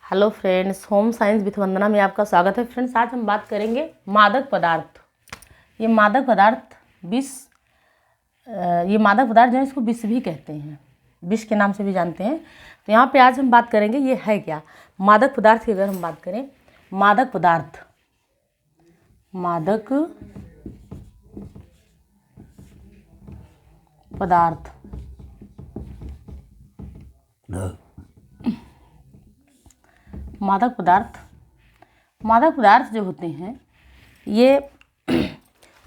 Hello friends, home science with Vandana में आपका स्वागत है। फ्रेंड्स, आज हम बात करेंगे मादक पदार्थ। ये मादक पदार्थ विष जो है इसको विष भी कहते हैं, विष के नाम से भी जानते हैं। तो यहाँ पे आज हम बात करेंगे ये है क्या। मादक पदार्थ की अगर हम बात करें, मादक पदार्थ मादक पदार्थ जो होते हैं ये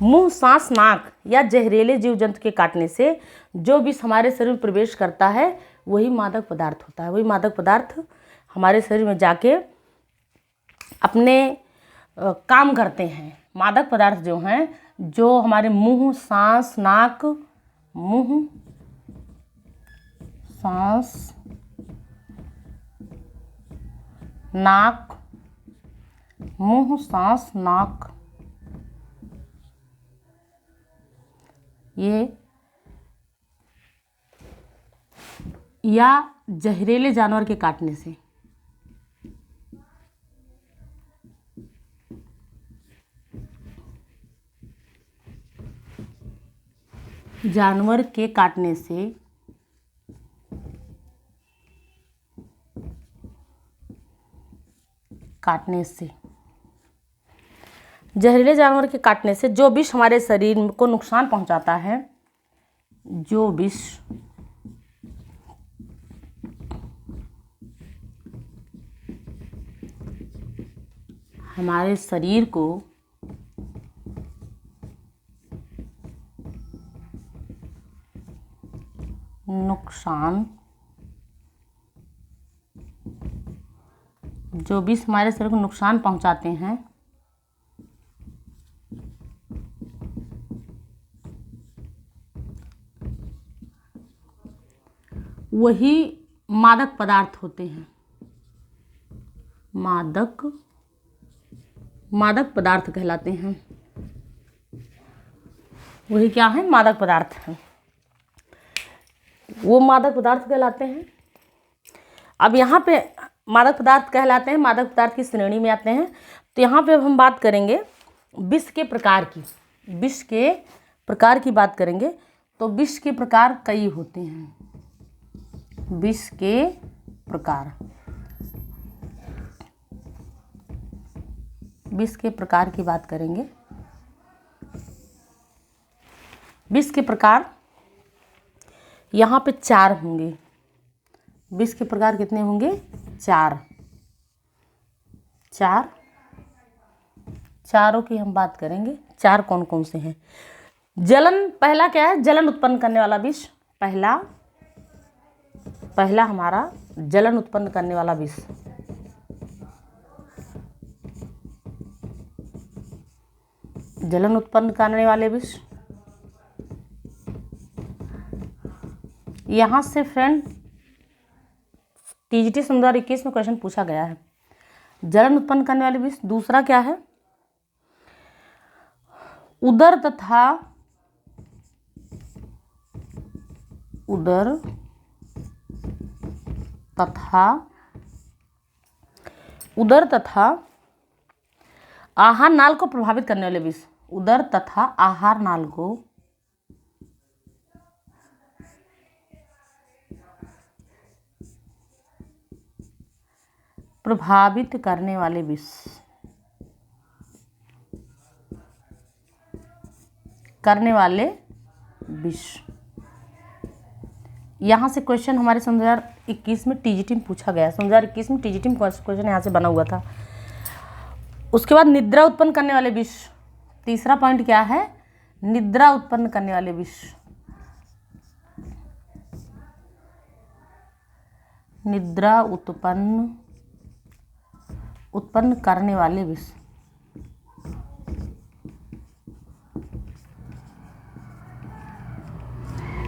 मुंह, सांस, नाक या जहरीले जीव जंतु के काटने से जो विष हमारे शरीर में प्रवेश करता है वही मादक पदार्थ होता है। वही मादक पदार्थ हमारे शरीर में जाके अपने काम करते हैं। मादक पदार्थ जो हैं, जो हमारे मुंह, सांस, नाक, मुंह, सांस, नाक, मुंह, सांस, नाक, ये या जहरीले जानवर के काटने से, जानवर के काटने से जहरीले जानवर के काटने से जो विष हमारे शरीर को नुकसान पहुंचाता है, जो विष हमारे शरीर को नुकसान पहुंचाते हैं वही मादक पदार्थ होते हैं। मादक पदार्थ कहलाते हैं। वही क्या है? मादक पदार्थ हैं। वो मादक पदार्थ कहलाते हैं। अब यहाँ पे मादक पदार्थ कहलाते हैं, मादक पदार्थ की श्रेणी में आते हैं। तो यहाँ पे अब हम बात करेंगे विष के प्रकार की। विष के प्रकार की बात करेंगे तो विष के प्रकार कई होते हैं। विष के प्रकार की बात करेंगे। विष के प्रकार यहाँ पे 4 होंगे। विष के प्रकार कितने होंगे? 4। चारों की हम बात करेंगे। 4 कौन कौन से हैं? पहला क्या है? जलन उत्पन्न करने वाला विष। पहला हमारा जलन उत्पन्न करने वाला विष। जलन उत्पन्न करने वाले विष। यहाँ से फ्रेंड टीजीटी सन 2021 में क्वेश्चन पूछा गया है। जलन उत्पन्न करने वाले विष। दूसरा क्या है? उदर तथा आहार नाल को प्रभावित करने वाले विष। उदर तथा आहार नाल को प्रभावित करने वाले विष। यहाँ से क्वेश्चन हमारे 2021 में टीजीटी में पूछा गया। 2021 में टीजीटी में क्वेश्चन यहाँ से बना हुआ था। उसके बाद निद्रा उत्पन्न करने वाले विष। तीसरा पॉइंट क्या है? निद्रा उत्पन्न करने वाले विष। निद्रा उत्पन्न करने वाले विष।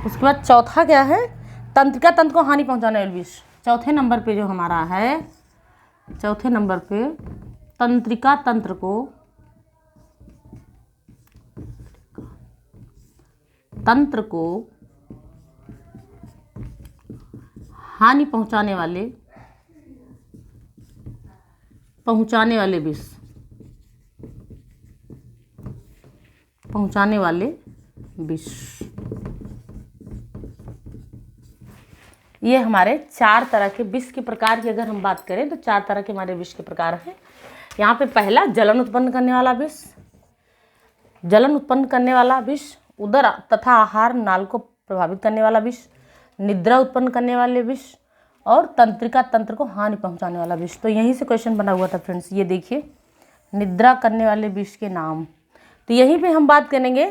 उसके बाद चौथा क्या है? तंत्रिका तंत्र को हानि पहुंचाने वाले विष। चौथे नंबर पे जो हमारा है, तंत्रिका तंत्र को हानि पहुंचाने वाले पहुंचाने वाले विष, पहुंचाने वाले विष, ये हमारे 4 तरह के विष के प्रकार की अगर हम बात करें तो 4 तरह के हमारे विष के प्रकार हैं। यहाँ पे पहला जलन उत्पन्न करने वाला विष, जलन उत्पन्न करने वाला विष, उदर तथा आहार नाल को प्रभावित करने वाला विष, निद्रा उत्पन्न करने वाले विष और तंत्रिका तंत्र को हानि पहुंचाने वाला विष। तो यहीं से क्वेश्चन बना हुआ था फ्रेंड्स, ये देखिए निद्रा करने वाले विष के नाम। तो यहीं पे हम बात करेंगे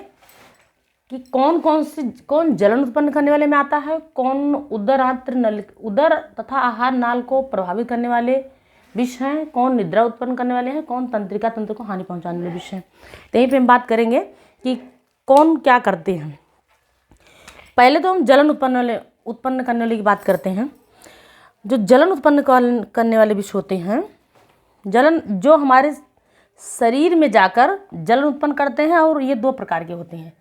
कि कौन जलन उत्पन्न करने वाले में आता है, कौन उदरांत्र नल, उदर तथा आहार नाल को प्रभावित करने वाले विष हैं, कौन निद्रा उत्पन्न करने वाले हैं, कौन तंत्रिका तंत्र को हानि पहुंचाने वाले विष हैं। तो यहीं पे हम बात करेंगे कि कौन क्या करते हैं। पहले तो हम जलन उत्पन्न करने वाले की बात करते हैं। जो जलन उत्पन्न करने वाले विष होते हैं, जलन जो हमारे शरीर में जाकर जलन उत्पन्न करते हैं, और ये 2 प्रकार के होते हैं।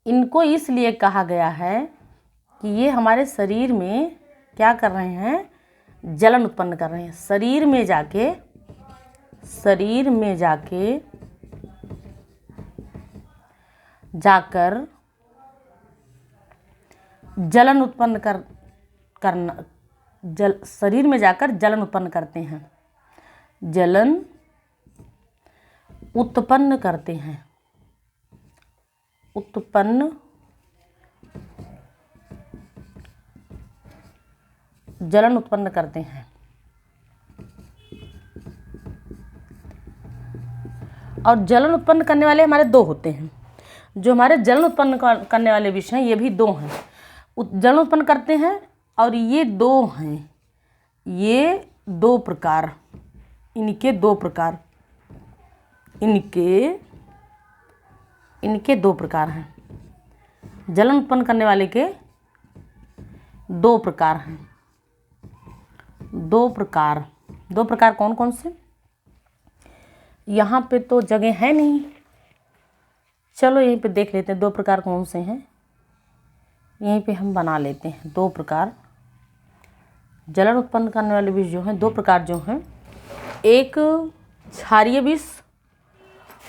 इनको इसलिए कहा गया है कि ये हमारे शरीर में क्या कर रहे हैं, जलन उत्पन्न कर रहे हैं। शरीर में जाकर जलन उत्पन्न करना, शरीर में जाकर जलन उत्पन्न करते हैं, जलन उत्पन्न करते हैं, जलन उत्पन्न करते हैं। और जलन उत्पन्न करने वाले हमारे 2 होते हैं। जो हमारे जलन उत्पन्न करने वाले विष हैं, ये भी 2 हैं। जलन उत्पन्न करते हैं और ये 2 हैं, ये 2 प्रकार, इनके 2 प्रकार, इनके 2 प्रकार हैं। जलन उत्पन्न करने वाले के 2 प्रकार हैं। 2 प्रकार कौन कौन से? यहाँ पे तो जगह है नहीं, चलो यहीं पे देख लेते हैं 2 प्रकार कौन से हैं। यहीं पे हम बना लेते हैं 2 प्रकार जलन उत्पन्न करने वाले विष जो हैं। 2 प्रकार जो हैं, एक क्षारीय विष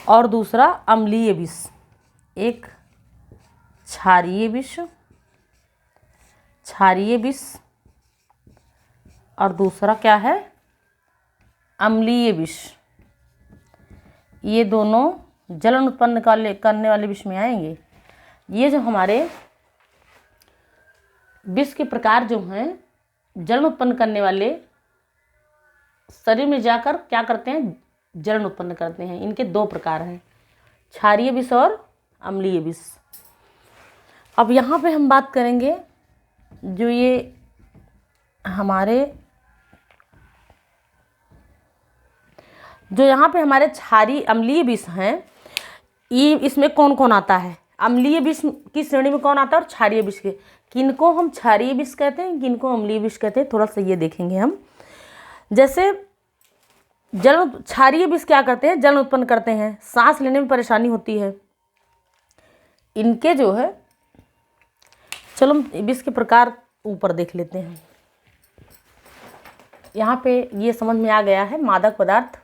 और दूसरा अम्लीय विष। एक क्षारीय विष और दूसरा क्या है, अम्लीय विष। ये दोनों जलन उत्पन्न करने वाले विष में आएंगे। ये जो हमारे विष के प्रकार जो हैं, जलन उत्पन्न करने वाले शरीर में जाकर क्या करते हैं, जलन उत्पन्न करते हैं। इनके 2 प्रकार हैं, क्षारीय विष और अम्लीय विष। अब यहाँ पे हम बात करेंगे जो ये हमारे क्षारीय अम्लीय विष हैं, ये इसमें कौन कौन आता है, अम्लीय विष की श्रेणी में कौन आता है और क्षारीय विष के, किनको हम क्षारीय विष कहते हैं, किनको अम्लीय विष कहते हैं, थोड़ा सा ये देखेंगे हम। जैसे क्षारीय विष क्या करते हैं, जलन उत्पन्न करते हैं, सांस लेने में परेशानी होती है। इनके जो है, चलो विष के प्रकार ऊपर देख लेते हैं। यहाँ पे ये समझ में आ गया है, मादक पदार्थ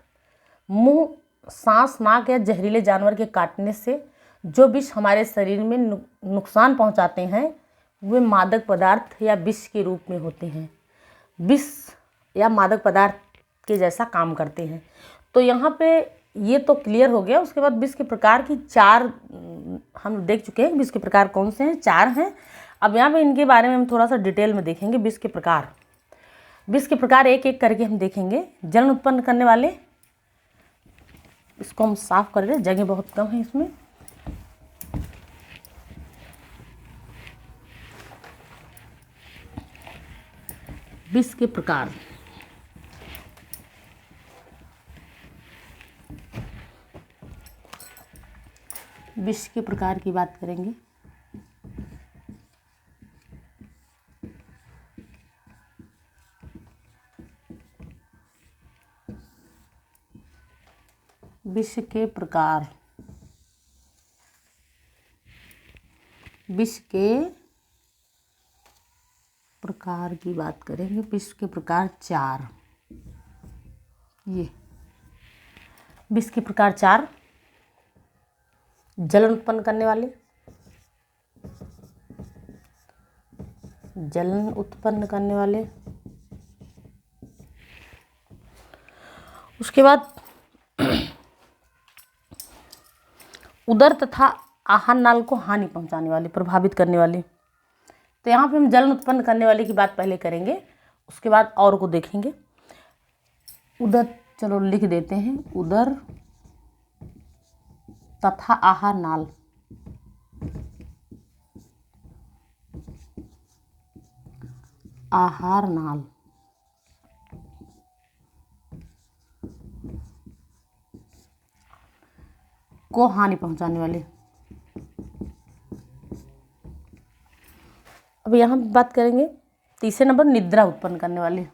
मुंह, सांस, नाक या जहरीले जानवर के काटने से जो विष हमारे शरीर में नुकसान पहुँचाते हैं, वे मादक पदार्थ या विष के रूप में होते हैं। विष या मादक पदार्थ के जैसा काम करते हैं। तो यहाँ पे ये तो क्लियर हो गया। उसके बाद विष के प्रकार की 4 हम देख चुके हैं। विष के प्रकार कौन से हैं, 4 हैं। अब यहाँ पे इनके बारे में हम थोड़ा सा डिटेल में देखेंगे। विष के प्रकार एक एक करके हम देखेंगे। जलन उत्पन्न करने वाले, इसको हम साफ कर रहे, जगह बहुत कम है इसमें। विष के प्रकार, विष के प्रकार की बात करेंगे। विष के प्रकार, विष के प्रकार की बात करेंगे। विष के प्रकार 4, ये विष के प्रकार 4, जलन उत्पन्न करने वाले, जलन उत्पन्न करने वाले, उसके बाद उदर तथा आहार नाल को हानि पहुंचाने वाले, प्रभावित करने वाले। तो यहाँ पे हम जलन उत्पन्न करने वाले की बात पहले करेंगे, उसके बाद और को देखेंगे। उदर, चलो लिख देते हैं, उदर तथा आहार नाल, आहार नाल को हानि पहुंचाने वाले। अब यहाँ बात करेंगे तीसरे नंबर, निद्रा उत्पन्न करने वाले।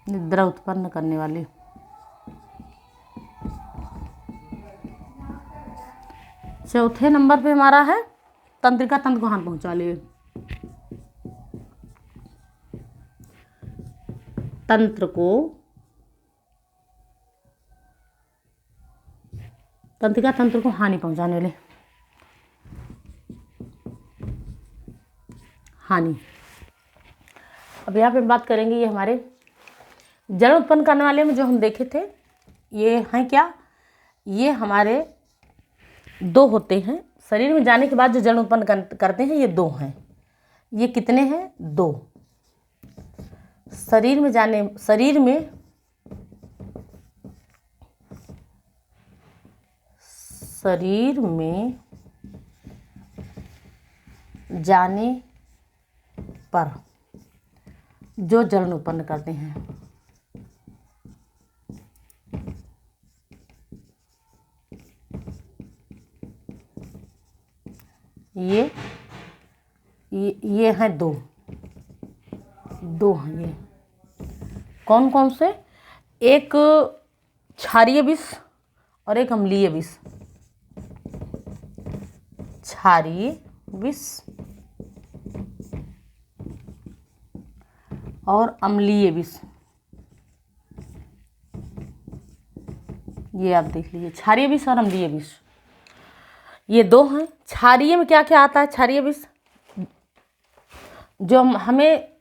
निद्रा उत्पन्न करने वाले। चौथे नंबर पे हमारा है तंत्रिका तंत्र को हानि पहुंचा ले। तंत्रिका तंत्र को हानि पहुंचाने वाले, हानि। अब यहाँ पे बात करेंगे, ये हमारे जलन उत्पन्न करने वाले में जो हम देखे थे, ये हैं क्या, ये हमारे 2 होते हैं। शरीर में जाने के बाद जो जलन उत्पन्न करते हैं, ये 2 हैं। ये कितने हैं? 2। शरीर में जाने पर जो जलन उत्पन्न करते हैं, ये हैं 2 हैं। ये कौन कौन से? एक क्षारीय विष और एक अम्लीय विष। क्षारीय विष और अम्लीय विष, ये आप देख लीजिए, क्षारीय विष और अम्लीय विष, ये 2 हैं। क्षारीय में क्या क्या आता है? क्षारीय विष जो हमें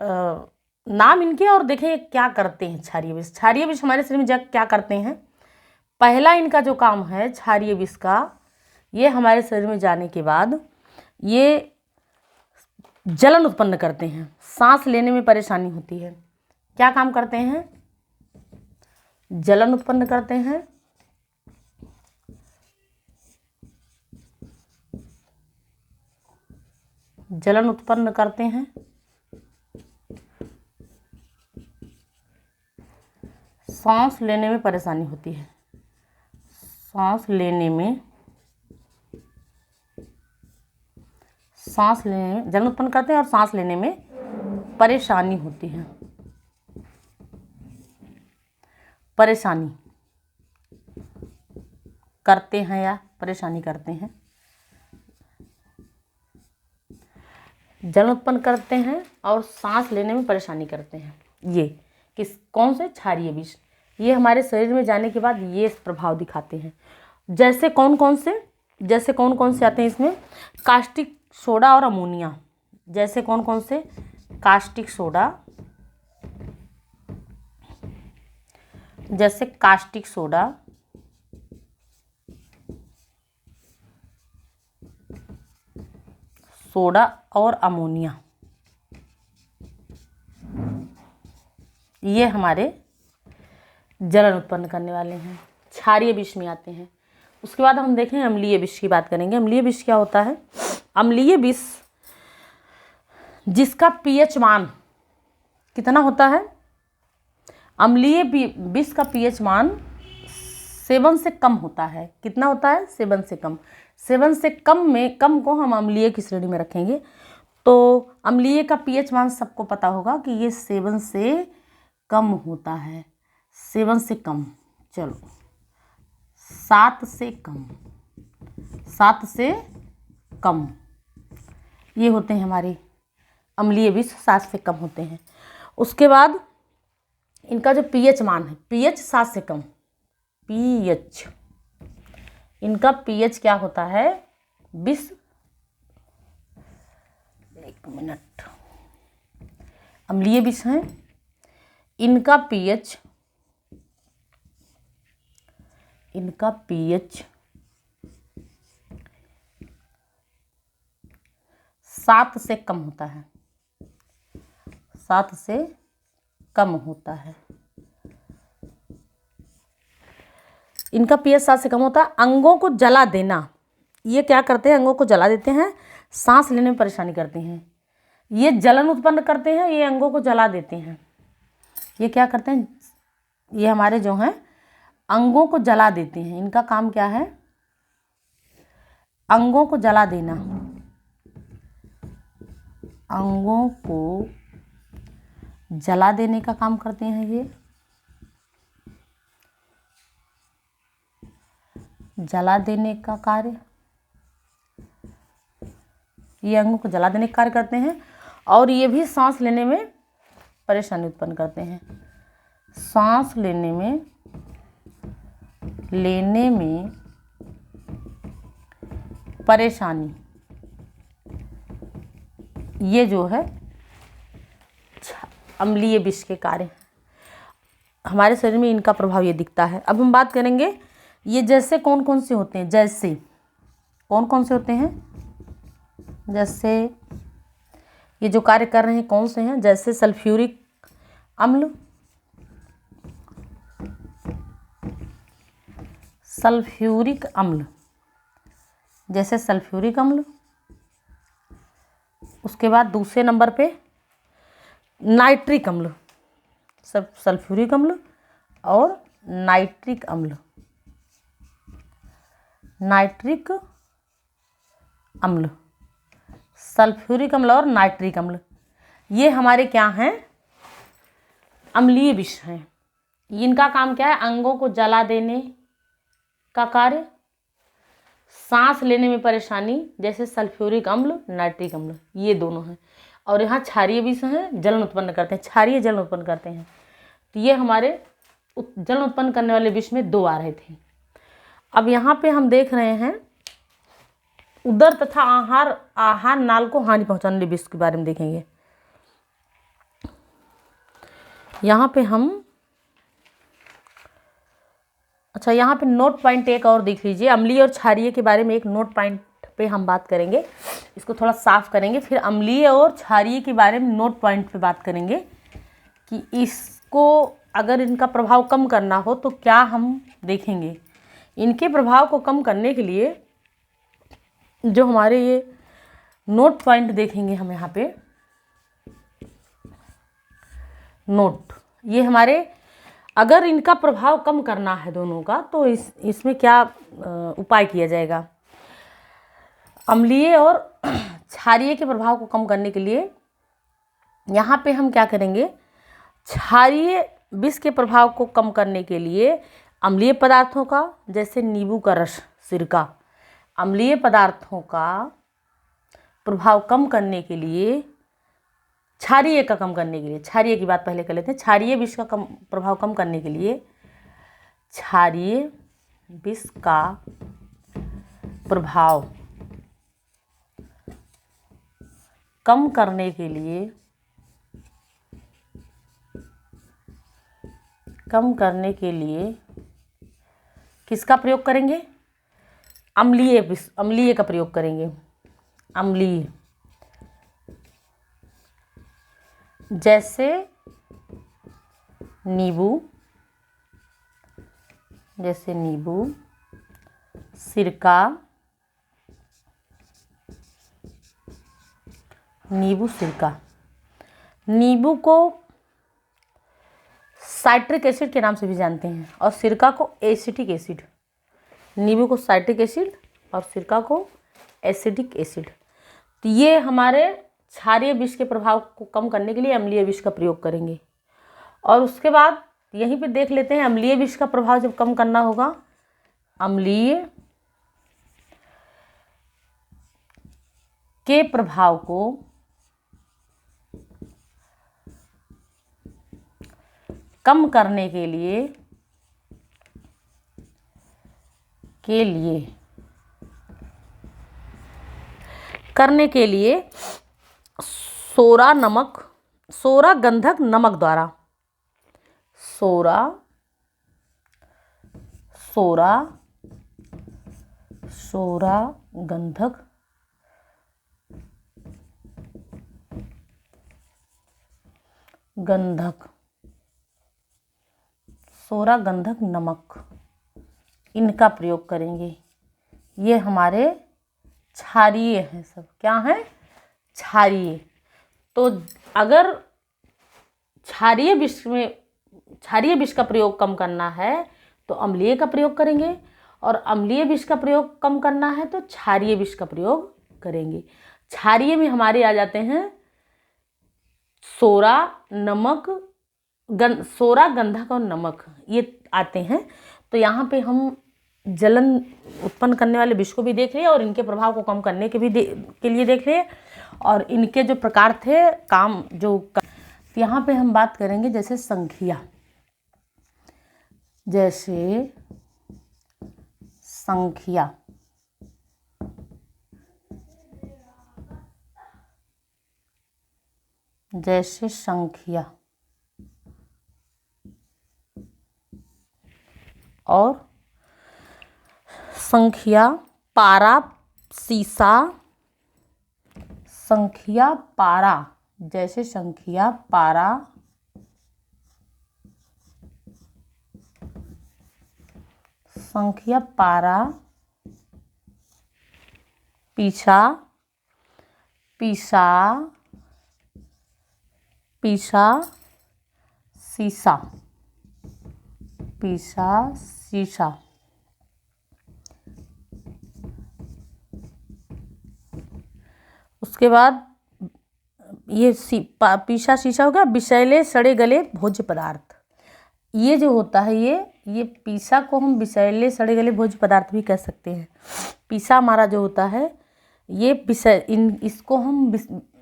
नाम इनके और देखें क्या करते हैं। क्षारीय विष, क्षारीय विष हमारे शरीर में क्या करते हैं? पहला इनका जो काम है क्षारीय विष का, ये हमारे शरीर में जाने के बाद ये जलन उत्पन्न करते हैं, सांस लेने में परेशानी होती है। क्या काम करते हैं? जलन उत्पन्न करते हैं, जलन उत्पन्न करते हैं, सांस लेने में परेशानी होती है, सांस लेने में जलन उत्पन्न करते हैं और सांस लेने में परेशानी होती है। परेशानी करते हैं या परेशानी करते हैं, जलन उत्पन्न करते हैं और सांस लेने में परेशानी करते हैं। ये कौन से? क्षारीय विष। ये हमारे शरीर में जाने के बाद ये प्रभाव दिखाते हैं। जैसे कौन कौन से आते हैं इसमें? कास्टिक सोडा और अमोनिया। जैसे कौन कौन से? कास्टिक सोडा, जैसे कास्टिक सोडा, और अमोनिया, ये हमारे जलन उत्पन्न करने वाले हैं, क्षारीय विष में आते हैं। उसके बाद हम देखें अम्लीय विष की बात करेंगे। अम्लीय विष क्या होता है? अम्लीय विष जिसका पीएच मान कितना होता है? अम्लीय विष का पीएच मान 7 से कम होता है। कितना होता है? 7 से कम। 7 से कम को हम अम्लीय की श्रेणी में रखेंगे। तो अम्लीय का पीएच मान सबको पता होगा कि ये 7 से कम होता है। 7 से कम, चलो 7 से कम, 7 से कम, ये होते हैं हमारे अम्लीय विष 7 से कम होते हैं। उसके बाद इनका जो पीएच मान है, पीएच 7 से कम, पीएच, इनका पीएच क्या होता है, 20, एक मिनट, अम्लीय विष हैं, इनका पीएच 7 से कम होता है, 7 से कम होता है। इनका पीएच 7 से कम होता है। अंगों को जला देना, ये क्या करते हैं, अंगों को जला देते हैं, सांस लेने में परेशानी करते हैं, ये जलन उत्पन्न करते हैं, ये अंगों को जला देते हैं। ये क्या करते हैं, ये हमारे जो हैं अंगों को जला देते हैं। इनका काम क्या है, अंगों को जला देना, अंगों को जला देने का काम करते हैं। ये जला देने का कार्य, ये अंगों को जला देने का कार्य करते हैं। और ये भी सांस लेने में परेशानी उत्पन्न करते हैं, सांस लेने में परेशानी, ये जो है अम्लीय विष के कार्य, हमारे शरीर में इनका प्रभाव ये दिखता है। अब हम बात करेंगे ये जैसे कौन कौन से होते हैं, जैसे कौन कौन से होते हैं, जैसे ये जो कार्य कर रहे हैं कौन से हैं, जैसे सल्फ्यूरिक अम्ल, सल्फ्यूरिक अम्ल, जैसे सल्फ्यूरिक अम्ल। उसके बाद दूसरे नंबर पे नाइट्रिक अम्ल, सब सल्फ्यूरिक अम्ल और नाइट्रिक अम्ल, नाइट्रिक अम्ल, सल्फ्यूरिक अम्ल और नाइट्रिक अम्ल, ये हमारे क्या हैं, अम्लीय विष हैं। इनका काम क्या है, अंगों को जला देने का कार्य, सांस लेने में परेशानी, जैसे सल्फ्यूरिक अम्ल, नाइट्रिक अम्ल, ये दोनों हैं। और यहाँ क्षारीय विष हैं, जलन उत्पन्न करते हैं, क्षारीय जलन उत्पन्न करते हैं। तो ये हमारे जलन उत्पन्न करने वाले विष में 2 आ रहे थे। अब यहाँ पे हम देख रहे हैं उदर तथा आहार नाल को हानि पहुंचाने वाले विष के बारे में देखेंगे। यहाँ पे हम, अच्छा यहाँ पे नोट पॉइंट एक और देख लीजिए, अम्लीय और क्षारीय के बारे में एक नोट पॉइंट पे हम बात करेंगे, इसको थोड़ा साफ करेंगे, फिर अम्लीय और क्षारीय के बारे में नोट पॉइंट पे बात करेंगे कि इसको अगर इनका प्रभाव कम करना हो तो क्या हम देखेंगे। इनके प्रभाव को कम करने के लिए जो हमारे ये नोट पॉइंट देखेंगे हम यहाँ पे, नोट, ये हमारे अगर इनका प्रभाव कम करना है दोनों का तो इसमें क्या उपाय किया जाएगा। अम्लीय और क्षारीय के प्रभाव को कम करने के लिए यहाँ पे हम क्या करेंगे, क्षारीय विष के प्रभाव को कम करने के लिए अम्लीय पदार्थों का, जैसे नींबू का रस, सिरका, अम्लीय पदार्थों का प्रभाव कम करने के लिए, क्षारीय का कम करने के लिए, क्षारीय की बात पहले कर लेते हैं, क्षारीय विष का प्रभाव कम करने के लिए, क्षारीय विष का प्रभाव कम करने के लिए, किसका प्रयोग करेंगे, अम्लीय का प्रयोग करेंगे, अम्लीय, जैसे नींबू, सिरका, नींबू को साइट्रिक एसिड के नाम से भी जानते हैं और सिरका को एसिटिक एसिड, नींबू को साइट्रिक एसिड और सिरका को एसिडिक एसिड। तो ये हमारे क्षारीय विष के प्रभाव को कम करने के लिए अम्लीय विष का प्रयोग करेंगे। और उसके बाद यहीं पे देख लेते हैं अम्लीय विष का प्रभाव जब कम करना होगा, अम्लीय के प्रभाव को कम करने के लिए सोरा गंधक नमक द्वारा सोरा गंधक नमक इनका प्रयोग करेंगे। ये हमारे क्षारीय हैं, सब क्या हैं? क्षारीय। तो अगर क्षारीय विष का प्रयोग कम करना है तो अम्लीय का प्रयोग करेंगे, और अम्लीय विष का प्रयोग कम करना है तो क्षारीय विष का प्रयोग करेंगे। क्षारीय में हमारे आ जाते हैं सोरा, गंधक और नमक, ये आते हैं। तो यहाँ पे हम जलन उत्पन्न करने वाले विष को भी देख लिए और इनके प्रभाव को कम करने के लिए देख लिए, और इनके जो प्रकार थे तो यहाँ पे हम बात करेंगे जैसे संख्या। और संख्या पारा, सीसा, जैसे संख्या पारा, पीसा, सीसा। उसके बाद ये पीसा शीशा हो गया। विषैले सड़े गले भोज्य पदार्थ, ये जो होता है ये पीसा को हम विषैले सड़े गले भोज्य पदार्थ भी कह सकते हैं। पीसा हमारा जो होता है ये इसको हम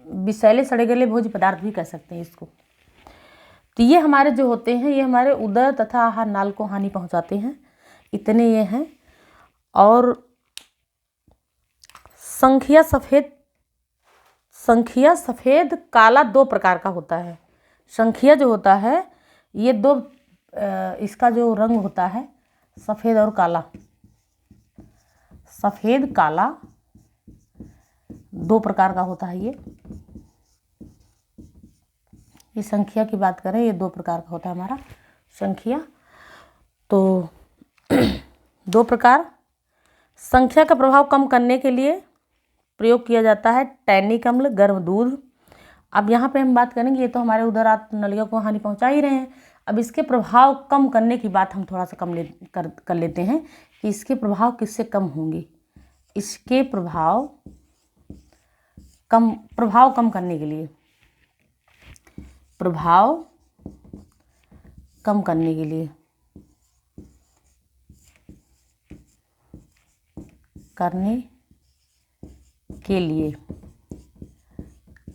विषैले सड़े गले भोज्य पदार्थ भी कह सकते हैं इसको। तो ये हमारे जो होते हैं ये हमारे उदर तथा आहार नाल को हानि पहुंचाते हैं, इतने ये हैं। और संखिया सफ़ेद काला दो प्रकार का होता है। संखिया जो होता है ये दो, इसका जो रंग होता है सफ़ेद और काला, सफ़ेद काला दो प्रकार का होता है। ये संख्या की बात करें ये दो प्रकार का होता है हमारा संख्या। तो दो प्रकार। संख्या का प्रभाव कम करने के लिए प्रयोग किया जाता है टैनिक अम्ल, गर्म दूध। अब यहाँ पे हम बात करेंगे, ये तो हमारे उदर नलिका को हानि पहुँचा ही रहे हैं। अब इसके प्रभाव कम करने की बात हम थोड़ा सा कर लेते हैं कि इसके प्रभाव किससे कम होंगे। इसके प्रभाव कम करने के लिए,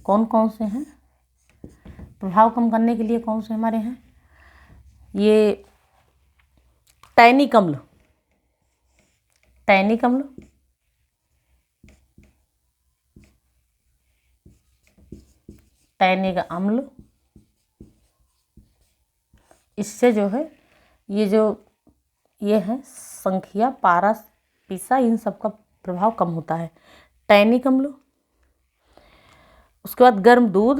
कौन कौन से हैं प्रभाव कम करने के लिए, कौन से हमारे हैं? ये टैनिक अम्ल, इससे जो है ये है संख्या, पारा, पीसा, इन सब का प्रभाव कम होता है। टैनिक अम्ल। उसके बाद गर्म दूध,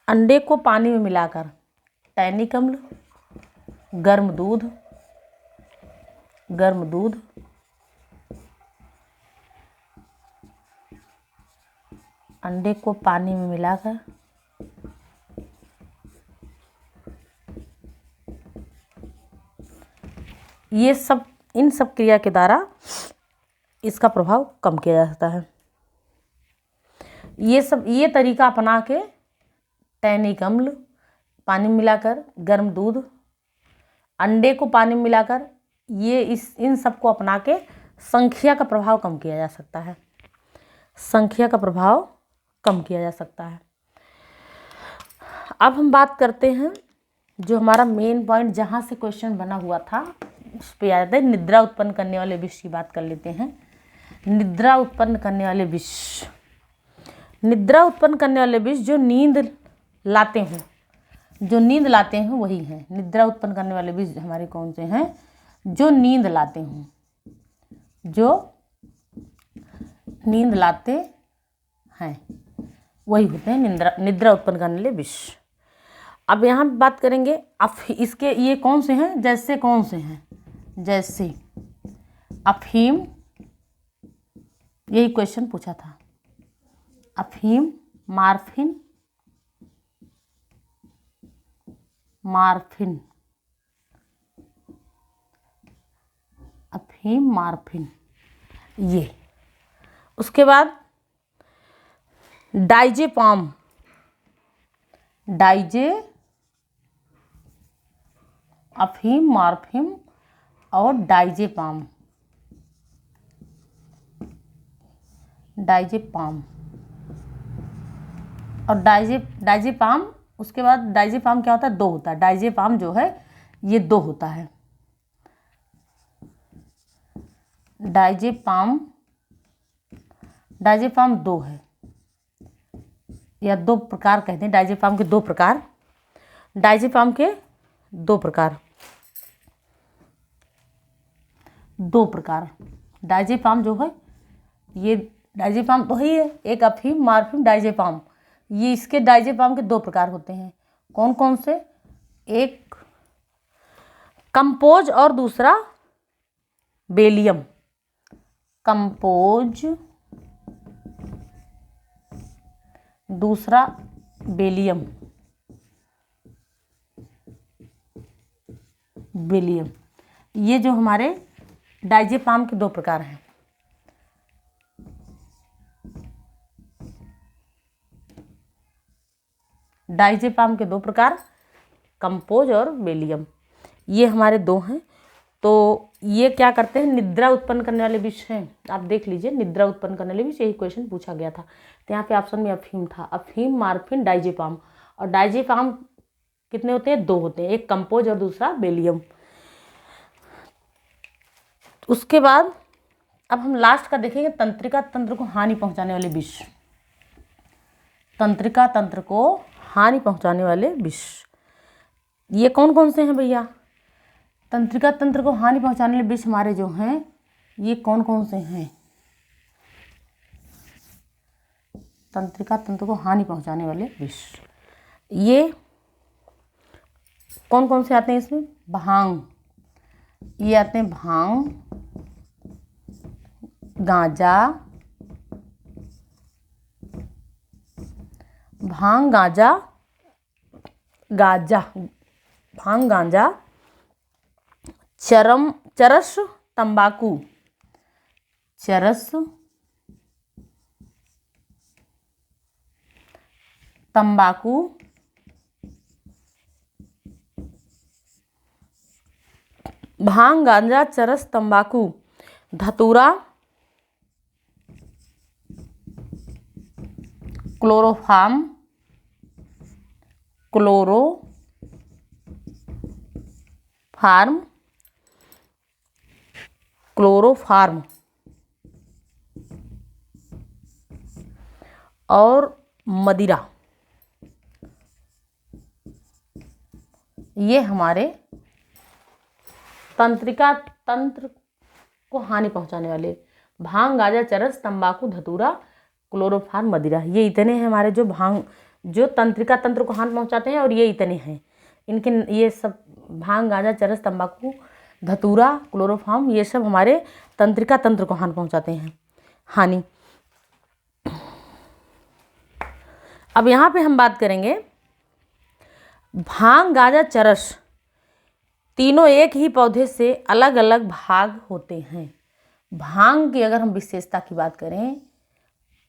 अंडे को पानी में मिलाकर, टैनिक अम्ल, गर्म दूध, अंडे को पानी में मिलाकर इन सब क्रिया के द्वारा इसका प्रभाव कम किया जा सकता है। ये तरीका अपना के टैनिक अम्ल पानी में मिलाकर, गर्म दूध, अंडे को पानी में मिलाकर, इन सब को अपना के संख्या का प्रभाव कम किया जा सकता है। अब हम बात करते हैं जो हमारा मेन पॉइंट जहाँ से क्वेश्चन बना हुआ था उस पर याद है, निद्रा उत्पन्न करने वाले विष की बात कर लेते हैं। निद्रा उत्पन्न करने वाले विष, निद्रा उत्पन्न करने वाले विष जो नींद लाते हों, जो नींद लाते हैं वही हैं। निद्रा उत्पन्न करने वाले विष हमारे कौन से हैं? जो नींद लाते हों, जो नींद लाते हैं वही होते हैं निद्रा उत्पन्न करने वाले विष। अब यहाँ बात करेंगे इसके ये कौन से हैं? जैसे कौन से हैं? जैसे अफीम, यही क्वेश्चन पूछा था। अफीम, मार्फिन, मार्फिन, अफीम, मार्फिन, ये। उसके बाद डाइजेपाम, अफीम, मार्फिन और डाइजेपाम, डाइजेपाम और डाइजेपाम। उसके बाद डाइजेपाम क्या होता है? 2 होता है। डाइजेपाम जो है ये 2 होता है। डाइजेपाम 2 है, या 2 प्रकार कहते हैं। डाइजेपाम के 2 प्रकार, डाइजेपाम के 2 प्रकार, 2 प्रकार। डाइजेपाम जो है ये डाइजेपाम तो ही है, एक अफीम, मार्फिन, डाइजेपाम। ये इसके डाइजेपाम के 2 प्रकार होते हैं। कौन कौन से? एक कंपोज और दूसरा बेलियम। कंपोज, दूसरा बेलियम। बेलियम, ये जो हमारे डाइजेपाम के 2 प्रकार हैं। डाइजेपाम के 2 प्रकार, कंपोज और बेलियम, ये हमारे 2 हैं। तो ये क्या करते हैं? निद्रा उत्पन्न करने वाले विष हैं। आप देख लीजिए, निद्रा उत्पन्न करने वाले विष, यही क्वेश्चन पूछा गया था। तो यहाँ पे ऑप्शन में अफीम था। अफीम, मार्फिन, डाइजेपाम। और डाइजेपाम कितने होते हैं? 2 होते हैं, एक कंपोज और दूसरा बेलियम। उसके बाद अब हम लास्ट का देखेंगे, तंत्रिका तंत्र को हानि पहुंचाने वाले विष। तंत्रिका तंत्र को हानि पहुंचाने वाले विष, ये कौन कौन से हैं भैया? तंत्रिका तंत्र को हानि पहुंचाने वाले विष हमारे जो हैं ये कौन कौन से हैं? तंत्रिका तंत्र को हानि पहुंचाने वाले विष ये कौन कौन से आते हैं इसमें? भांग, ये आते हैं भांग, गांजा, भांग, गांजा, भांग, गांजा, चरस, तंबाकू, चरस, तंबाकू, भांग, गांजा, चरस, तंबाकू, धतूरा, क्लोरोफार्म, क्लोरोफार्म और मदिरा, ये हमारे तंत्रिका तंत्र को हानि पहुंचाने वाले, भांग, गांजा, चरस, तंबाकू, धतूरा, क्लोरोफार्म, मदिरा, ये इतने हैं हमारे जो तंत्रिका तंत्र को हानि पहुंचाते हैं। और ये इतने हैं इनके, ये सब भांग, गांजा, चरस, तंबाकू, धतूरा, क्लोरोफार्म, ये सब हमारे तंत्रिका तंत्र को हानि पहुंचाते हैं। हानि। अब यहाँ पे हम बात करेंगे भांग, गांजा, चरस तीनों एक ही पौधे से अलग अलग भाग होते हैं। भांग की अगर हम विशेषता की बात करें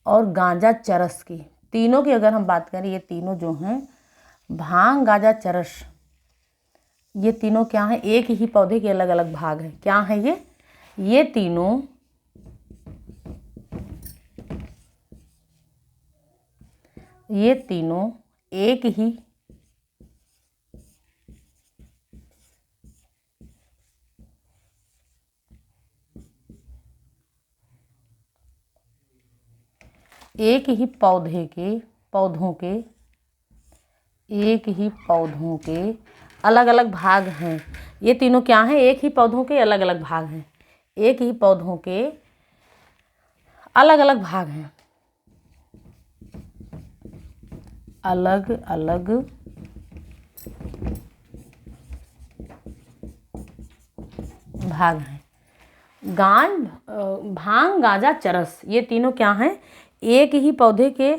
और गांजा, चरस की, तीनों की अगर हम बात करें, ये तीनों जो हैं भांग, गांजा, चरस, ये तीनों क्या हैं? एक ही पौधे के अलग अलग भाग हैं। क्या हैं ये तीनों एक ही एक ही पौधों के अलग अलग भाग हैं। ये तीनों क्या हैं? एक ही पौधों के अलग अलग भाग हैं। एक ही पौधों के अलग अलग भाग हैं। अलग अलग भाग हैं। भांग, गांजा, चरस, ये तीनों क्या हैं? एक ही पौधे के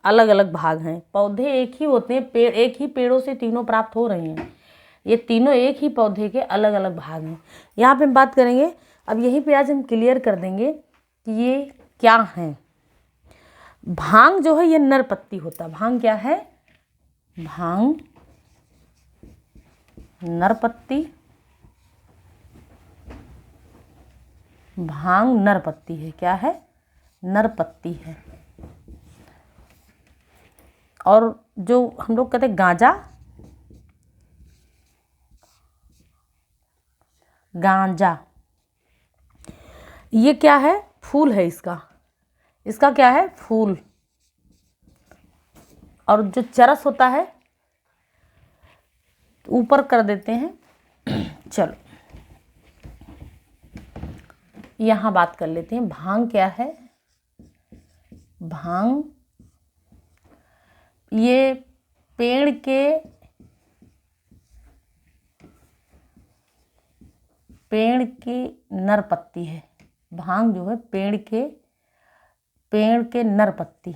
अलग अलग भाग हैं। पौधे एक ही होते हैं, पेड़ एक ही पेड़ों से तीनों प्राप्त हो रहे हैं। ये तीनों एक ही पौधे के अलग अलग भाग हैं। यहाँ पे हम बात करेंगे, अब यहीं पे आज हम क्लियर कर देंगे कि ये क्या हैं। भांग जो है ये नर पत्ती होता है। भांग क्या है? भांग नर पत्ती, भांग नर पत्ती है। क्या है? नर पत्ती है। और जो हम लोग कहते हैं गांजा, गांजा ये क्या है? फूल है इसका। इसका क्या है? फूल। और जो चरस होता है, ऊपर कर देते हैं। चलो यहाँ बात कर लेते हैं। भांग क्या है? भांग ये पेड़ की नर पत्ती है। भांग जो है पेड़ के नर पत्ती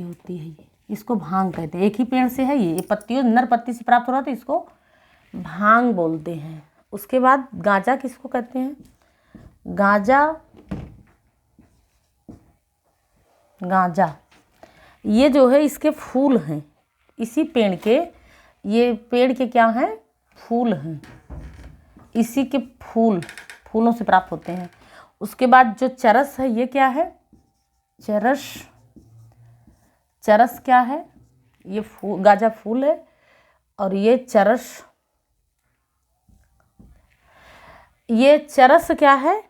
होती है। ये इसको भांग कहते हैं। एक ही पेड़ से है ये पत्तियों नर पत्ती से प्राप्त हो रहा था, इसको भांग बोलते हैं। उसके बाद गांजा किसको कहते हैं? गांजा ये जो है इसके फूल हैं। इसी पेड़ के, ये पेड़ के क्या हैं? फूल हैं। इसी के फूलों से प्राप्त होते हैं। उसके बाद जो चरस है, ये क्या है? चरस क्या है? ये गांजा फूल है। और ये चरस क्या है?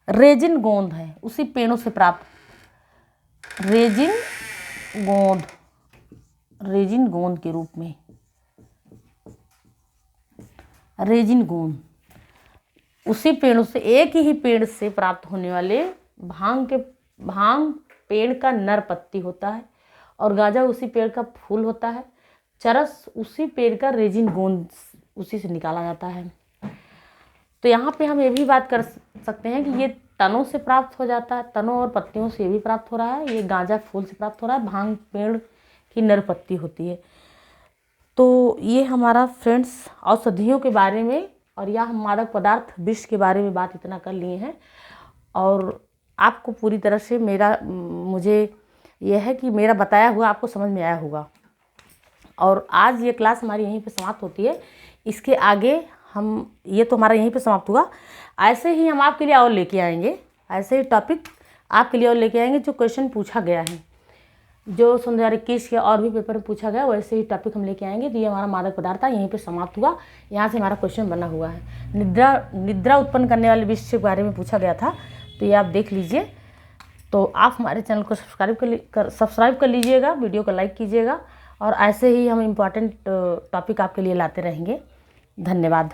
रेजिन गोंद है। उसी पेड़ों से प्राप्त रेजिन गोंद के रूप में। रेजिन गोंद उसी पेड़ों से, एक ही पेड़ से प्राप्त होने वाले भांग पेड़ का नर पत्ती होता है। और गांजा उसी पेड़ का फूल होता है। चरस उसी पेड़ का रेजिन गोंद, उसी से निकाला जाता है। तो यहाँ पे हम ये भी बात कर सकते हैं कि ये तनों से प्राप्त हो जाता है। तनों और पत्तियों से भी प्राप्त हो रहा है। ये गांजा फूल से प्राप्त हो रहा है। भांग पेड़ की नर पत्ती होती है। तो ये हमारा फ्रेंड्स औषधियों के बारे में और या हम मादक पदार्थ विष के बारे में बात इतना कर लिए हैं। और आपको पूरी तरह से मुझे यह है कि मेरा बताया हुआ आपको समझ में आया होगा। और आज ये क्लास हमारी यहीं पे समाप्त होती है। इसके आगे ये तो हमारा यहीं पे समाप्त हुआ। ऐसे ही हम आपके लिए और लेके आएंगे, ऐसे ही टॉपिक आपके लिए और लेके आएंगे। जो क्वेश्चन पूछा गया है, जो 2021 के और भी पेपर में पूछा गया, वैसे ही टॉपिक हम लेके आएंगे। तो ये हमारा मादक पदार्थ था, यहीं पे समाप्त हुआ। यहाँ से हमारा क्वेश्चन बना हुआ है। निद्रा उत्पन्न करने वाले विषय के बारे में पूछा गया था, तो ये आप देख लीजिए। तो आप हमारे चैनल को सब्सक्राइब कर लीजिएगा, वीडियो को लाइक कीजिएगा। और ऐसे ही हम इम्पॉर्टेंट टॉपिक आपके लिए लाते रहेंगे। धन्यवाद।